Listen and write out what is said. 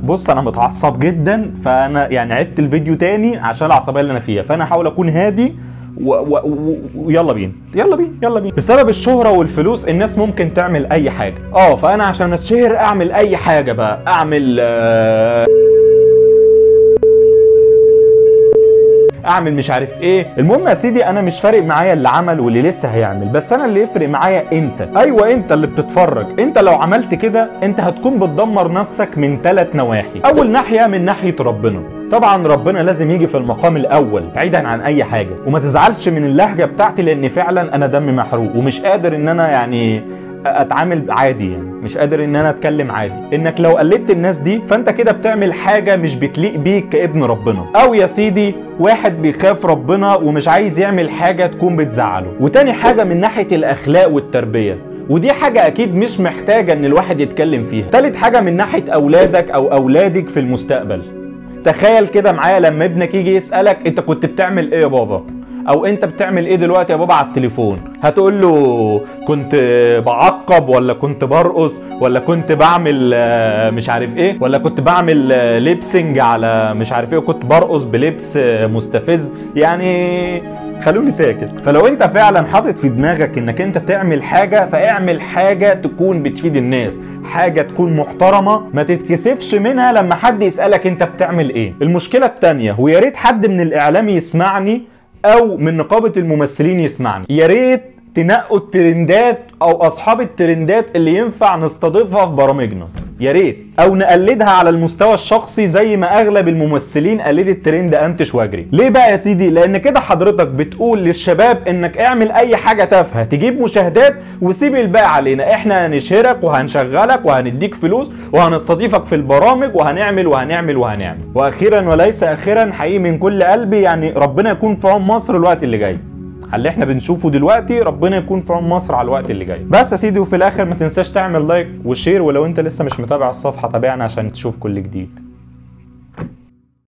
بص انا متعصب جدا، فانا يعني عدت الفيديو تاني عشان العصبيه اللي انا فيها، فانا هحاول اكون هادي ويلا بينا يلا بينا يلا بينا. بسبب الشهرة والفلوس الناس ممكن تعمل اي حاجة. فانا عشان اتشهر اعمل اي حاجة بقى، اعمل مش عارف ايه. المهم يا سيدي انا مش فارق معايا اللي عمل واللي لسه هيعمل، بس انا اللي يفرق معايا انت. ايوه انت اللي بتتفرج. انت لو عملت كده انت هتكون بتدمر نفسك من 3 نواحي. اول ناحية من ناحية ربنا، طبعا ربنا لازم يجي في المقام الاول بعيدا عن اي حاجة. وما تزعلش من اللهجة بتاعتي لان فعلا انا دمي محروق ومش قادر ان انا يعني اتعامل عادي، يعني مش قادر ان انا اتكلم عادي. انك لو قلدت الناس دي فانت كده بتعمل حاجة مش بتليق بيك كابن ربنا، او يا سيدي واحد بيخاف ربنا ومش عايز يعمل حاجة تكون بتزعله. وتاني حاجة من ناحية الاخلاق والتربية، ودي حاجة اكيد مش محتاجة ان الواحد يتكلم فيها. تالت حاجة من ناحية اولادك او اولادك في المستقبل. تخيل كده معايا لما ابنك يجي يسألك انت كنت بتعمل ايه يا بابا، او انت بتعمل ايه دلوقتي يا بابا على التليفون، هتقول له كنت بعقب ولا كنت برقص ولا كنت بعمل مش عارف ايه، ولا كنت بعمل ليبسنج على مش عارف ايه وكنت برقص بلبس مستفز؟ يعني خلوني ساكت. فلو انت فعلا حاطط في دماغك انك انت تعمل حاجة، فاعمل حاجة تكون بتفيد الناس، حاجة تكون محترمة ما تتكسفش منها لما حد يسألك انت بتعمل ايه. المشكلة التانية، ويا ريت حد من الاعلام يسمعني او من نقابة الممثلين يسمعني، يا ريت تنقوا الترندات او اصحاب الترندات اللي ينفع نستضيفها في برامجنا، يا ريت، او نقلدها على المستوى الشخصي زي ما اغلب الممثلين قلدت ترند انتش واجري. ليه بقى يا سيدي؟ لان كده حضرتك بتقول للشباب انك اعمل اي حاجة تافهة تجيب مشاهدات وسيب الباقي علينا، احنا هنشهرك وهنشغلك وهنديك فلوس وهنستضيفك في البرامج وهنعمل وهنعمل وهنعمل. واخيرا وليس اخيرا، حقيقي من كل قلبي يعني ربنا يكون في عون مصر الوقت اللي جاي. على اللي احنا بنشوفه دلوقتي ربنا يكون في عون مصر على الوقت اللي جاي. بس يا سيدي، وفي الاخر ما تنساش تعمل لايك وشير، ولو انت لسه مش متابع الصفحة تابعنا عشان تشوف كل جديد.